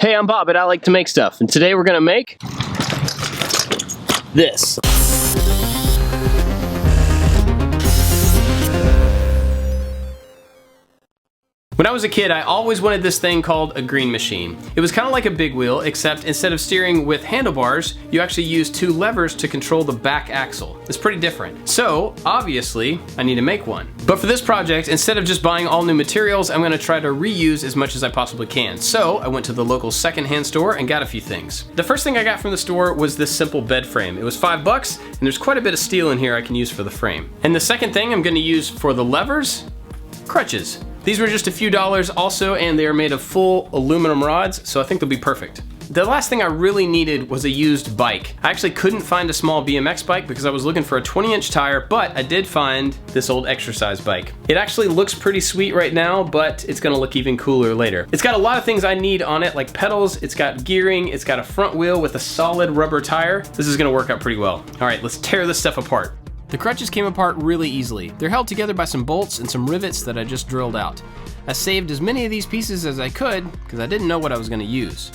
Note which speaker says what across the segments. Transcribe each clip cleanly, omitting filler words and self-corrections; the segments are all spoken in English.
Speaker 1: Hey, I'm Bob at ILikeToMakeStuff, and today we're gonna make this. When I was a kid, I always wanted this thing called a green machine. It was kind of like a big wheel, except instead of steering with handlebars, you actually use two levers to control the back axle. It's pretty different. So, obviously, I need to make one. But for this project, instead of just buying all new materials, I'm gonna try to reuse as much as I possibly can. So, I went to the local secondhand store and got a few things. The first thing I got from the store was this simple bed frame. It was $5, and there's quite a bit of steel in here I can use for the frame. And the second thing I'm gonna use for the levers, crutches. These were just a few dollars also, and they are made of full aluminum rods, so I think they'll be perfect. The last thing I really needed was a used bike. I actually couldn't find a small BMX bike because I was looking for a 20-inch tire, but I did find this old exercise bike. It actually looks pretty sweet right now, but it's gonna look even cooler later. It's got a lot of things I need on it, like pedals, it's got gearing, it's got a front wheel with a solid rubber tire. This is gonna work out pretty well. All right, let's tear this stuff apart. The crutches came apart really easily. They're held together by some bolts and some rivets that I just drilled out. I saved as many of these pieces as I could because I didn't know what I was going to use.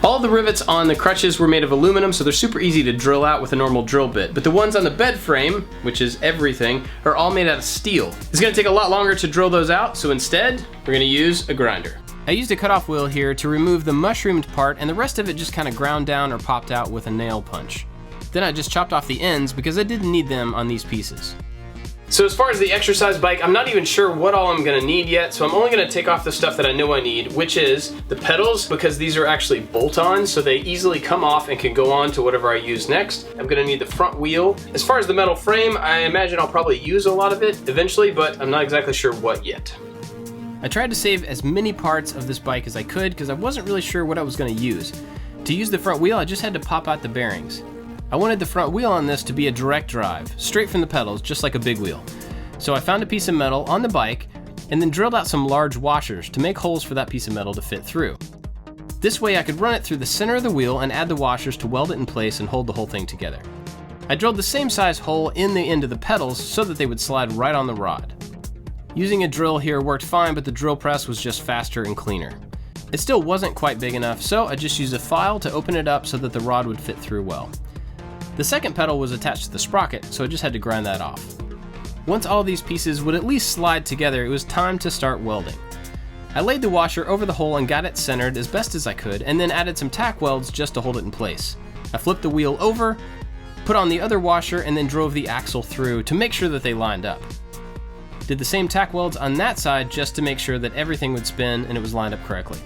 Speaker 1: All the rivets on the crutches were made of aluminum, so they're super easy to drill out with a normal drill bit. But the ones on the bed frame, which is everything, are all made out of steel. It's going to take a lot longer to drill those out, so instead, we're going to use a grinder. I used a cutoff wheel here to remove the mushroomed part, and the rest of it just kind of ground down or popped out with a nail punch. Then I just chopped off the ends because I didn't need them on these pieces. So as far as the exercise bike, I'm not even sure what all I'm gonna need yet, so I'm only gonna take off the stuff that I know I need, which is the pedals, because these are actually bolt-ons, so they easily come off and can go on to whatever I use next. I'm gonna need the front wheel. As far as the metal frame, I imagine I'll probably use a lot of it eventually, but I'm not exactly sure what yet. I tried to save as many parts of this bike as I could because I wasn't really sure what I was gonna use. To use the front wheel, I just had to pop out the bearings. I wanted the front wheel on this to be a direct drive, straight from the pedals, just like a big wheel. So I found a piece of metal on the bike and then drilled out some large washers to make holes for that piece of metal to fit through. This way I could run it through the center of the wheel and add the washers to weld it in place and hold the whole thing together. I drilled the same size hole in the end of the pedals so that they would slide right on the rod. Using a drill here worked fine, but the drill press was just faster and cleaner. It still wasn't quite big enough, so I just used a file to open it up so that the rod would fit through well. The second pedal was attached to the sprocket, so I just had to grind that off. Once all these pieces would at least slide together, it was time to start welding. I laid the washer over the hole and got it centered as best as I could, and then added some tack welds just to hold it in place. I flipped the wheel over, put on the other washer, and then drove the axle through to make sure that they lined up. Did the same tack welds on that side just to make sure that everything would spin and it was lined up correctly.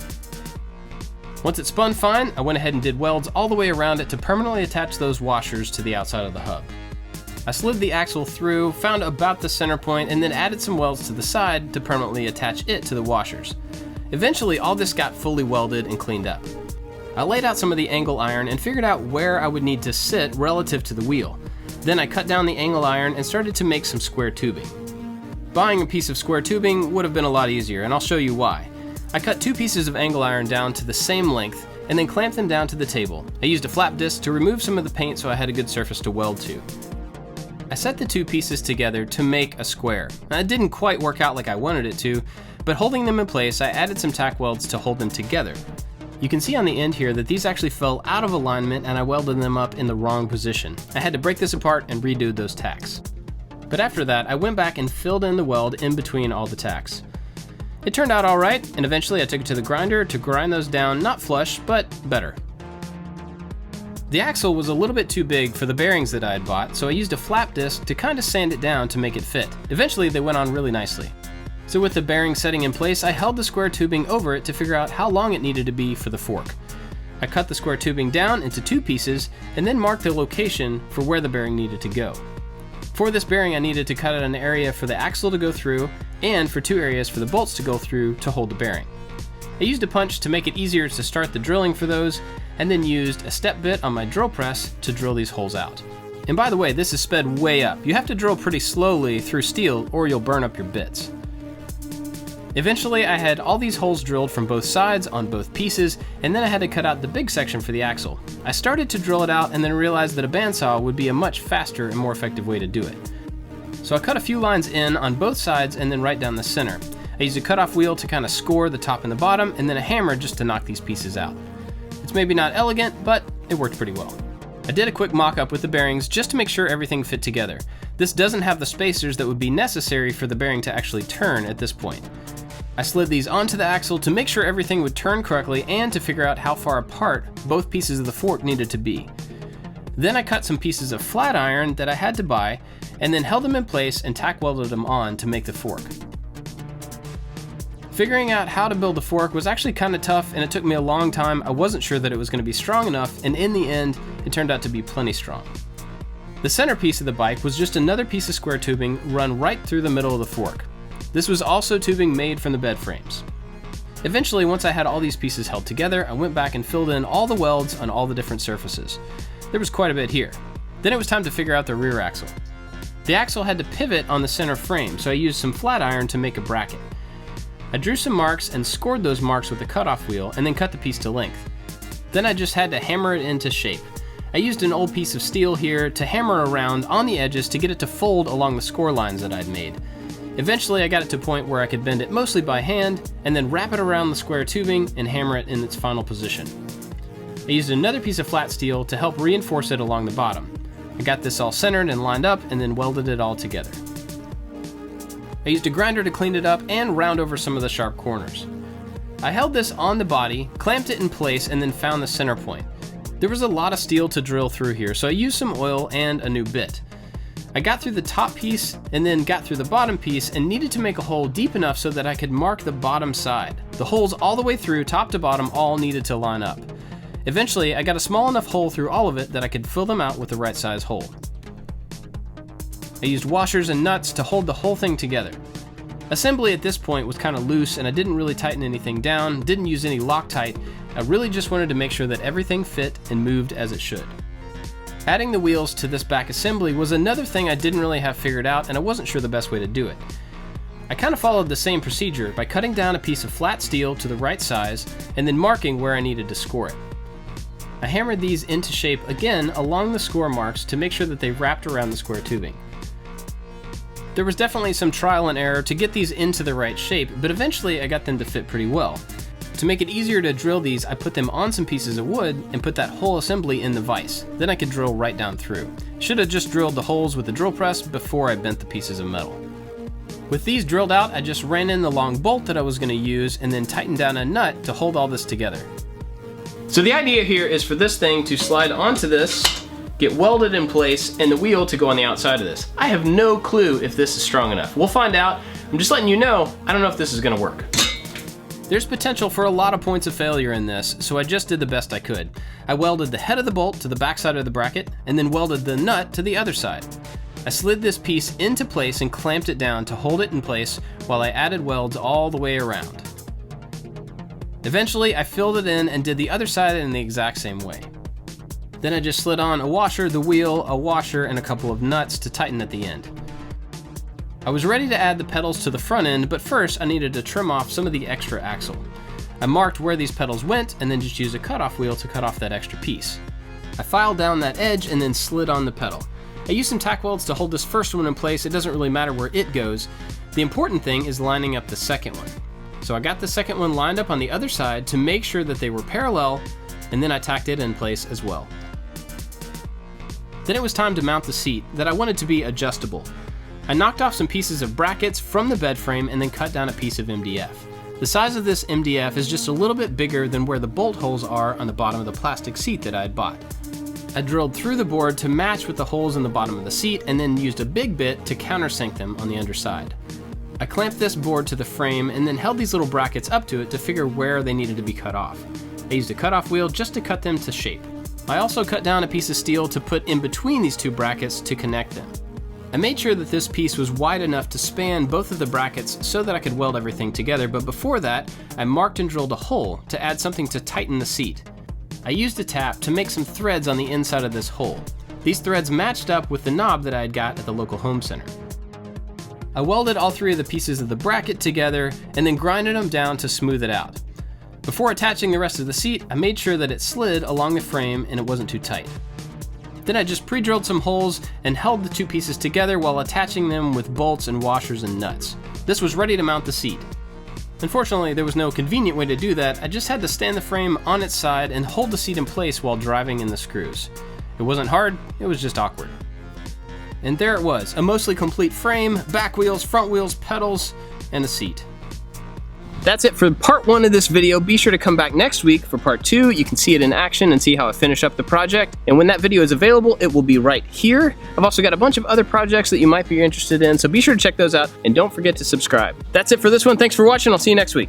Speaker 1: Once it spun fine, I went ahead and did welds all the way around it to permanently attach those washers to the outside of the hub. I slid the axle through, found about the center point, and then added some welds to the side to permanently attach it to the washers. Eventually, all this got fully welded and cleaned up. I laid out some of the angle iron and figured out where I would need to sit relative to the wheel. Then I cut down the angle iron and started to make some square tubing. Buying a piece of square tubing would have been a lot easier, and I'll show you why. I cut two pieces of angle iron down to the same length and then clamped them down to the table. I used a flap disc to remove some of the paint so I had a good surface to weld to. I set the two pieces together to make a square. Now, it didn't quite work out like I wanted it to, but holding them in place, I added some tack welds to hold them together. You can see on the end here that these actually fell out of alignment and I welded them up in the wrong position. I had to break this apart and redo those tacks. But after that, I went back and filled in the weld in between all the tacks. It turned out all right, and eventually I took it to the grinder to grind those down, not flush, but better. The axle was a little bit too big for the bearings that I had bought, so I used a flap disc to kind of sand it down to make it fit. Eventually they went on really nicely. So with the bearing setting in place, I held the square tubing over it to figure out how long it needed to be for the fork. I cut the square tubing down into two pieces, and then marked the location for where the bearing needed to go. For this bearing, I needed to cut out an area for the axle to go through and for two areas for the bolts to go through to hold the bearing. I used a punch to make it easier to start the drilling for those, and then used a step bit on my drill press to drill these holes out. And by the way, this is sped way up. You have to drill pretty slowly through steel or you'll burn up your bits. Eventually, I had all these holes drilled from both sides on both pieces, and then I had to cut out the big section for the axle. I started to drill it out and then realized that a bandsaw would be a much faster and more effective way to do it. So I cut a few lines in on both sides and then right down the center. I used a cutoff wheel to kind of score the top and the bottom, and then a hammer just to knock these pieces out. It's maybe not elegant, but it worked pretty well. I did a quick mock-up with the bearings just to make sure everything fit together. This doesn't have the spacers that would be necessary for the bearing to actually turn at this point. I slid these onto the axle to make sure everything would turn correctly and to figure out how far apart both pieces of the fork needed to be. Then I cut some pieces of flat iron that I had to buy and then held them in place and tack welded them on to make the fork. Figuring out how to build the fork was actually kind of tough, and it took me a long time. I wasn't sure that it was going to be strong enough, and in the end, it turned out to be plenty strong. The centerpiece of the bike was just another piece of square tubing run right through the middle of the fork. This was also tubing made from the bed frames. Eventually, once I had all these pieces held together, I went back and filled in all the welds on all the different surfaces. There was quite a bit here. Then it was time to figure out the rear axle. The axle had to pivot on the center frame, so I used some flat iron to make a bracket. I drew some marks and scored those marks with a cutoff wheel and then cut the piece to length. Then I just had to hammer it into shape. I used an old piece of steel here to hammer around on the edges to get it to fold along the score lines that I'd made. Eventually I got it to a point where I could bend it mostly by hand and then wrap it around the square tubing and hammer it in its final position. I used another piece of flat steel to help reinforce it along the bottom. I got this all centered and lined up and then welded it all together. I used a grinder to clean it up and round over some of the sharp corners. I held this on the body, clamped it in place, and then found the center point. There was a lot of steel to drill through here, so I used some oil and a new bit. I got through the top piece and then got through the bottom piece and needed to make a hole deep enough so that I could mark the bottom side. The holes all the way through, top to bottom, all needed to line up. Eventually, I got a small enough hole through all of it that I could fill them out with the right size hole. I used washers and nuts to hold the whole thing together. Assembly at this point was kind of loose and I didn't really tighten anything down, didn't use any Loctite. I really just wanted to make sure that everything fit and moved as it should. Adding the wheels to this back assembly was another thing I didn't really have figured out, and I wasn't sure the best way to do it. I kind of followed the same procedure by cutting down a piece of flat steel to the right size and then marking where I needed to score it. I hammered these into shape again along the score marks to make sure that they wrapped around the square tubing. There was definitely some trial and error to get these into the right shape, but eventually I got them to fit pretty well. To make it easier to drill these, I put them on some pieces of wood and put that whole assembly in the vise. Then I could drill right down through. Should have just drilled the holes with the drill press before I bent the pieces of metal. With these drilled out, I just ran in the long bolt that I was going to use and then tightened down a nut to hold all this together. So the idea here is for this thing to slide onto this, get welded in place, and the wheel to go on the outside of this. I have no clue if this is strong enough. We'll find out. I'm just letting you know, I don't know if this is gonna work. There's potential for a lot of points of failure in this, so I just did the best I could. I welded the head of the bolt to the back side of the bracket, and then welded the nut to the other side. I slid this piece into place and clamped it down to hold it in place while I added welds all the way around. Eventually, I filled it in and did the other side in the exact same way. Then I just slid on a washer, the wheel, a washer, and a couple of nuts to tighten at the end. I was ready to add the pedals to the front end, but first I needed to trim off some of the extra axle. I marked where these pedals went and then just used a cutoff wheel to cut off that extra piece. I filed down that edge and then slid on the pedal. I used some tack welds to hold this first one in place. It doesn't really matter where it goes. The important thing is lining up the second one. So I got the second one lined up on the other side to make sure that they were parallel, and then I tacked it in place as well. Then it was time to mount the seat that I wanted to be adjustable. I knocked off some pieces of brackets from the bed frame and then cut down a piece of MDF. The size of this MDF is just a little bit bigger than where the bolt holes are on the bottom of the plastic seat that I had bought. I drilled through the board to match with the holes in the bottom of the seat and then used a big bit to countersink them on the underside. I clamped this board to the frame and then held these little brackets up to it to figure where they needed to be cut off. I used a cutoff wheel just to cut them to shape. I also cut down a piece of steel to put in between these two brackets to connect them. I made sure that this piece was wide enough to span both of the brackets so that I could weld everything together, but before that, I marked and drilled a hole to add something to tighten the seat. I used a tap to make some threads on the inside of this hole. These threads matched up with the knob that I had got at the local home center. I welded all three of the pieces of the bracket together and then grinded them down to smooth it out. Before attaching the rest of the seat, I made sure that it slid along the frame and it wasn't too tight. Then I just pre-drilled some holes and held the two pieces together while attaching them with bolts and washers and nuts. This was ready to mount the seat. Unfortunately, there was no convenient way to do that. I just had to stand the frame on its side and hold the seat in place while driving in the screws. It wasn't hard, it was just awkward. And there it was, a mostly complete frame, back wheels, front wheels, pedals, and a seat. That's it for part 1 of this video. Be sure to come back next week for part 2. You can see it in action and see how I finish up the project. And when that video is available, it will be right here. I've also got a bunch of other projects that you might be interested in, so be sure to check those out and don't forget to subscribe. That's it for this one. Thanks for watching. I'll see you next week.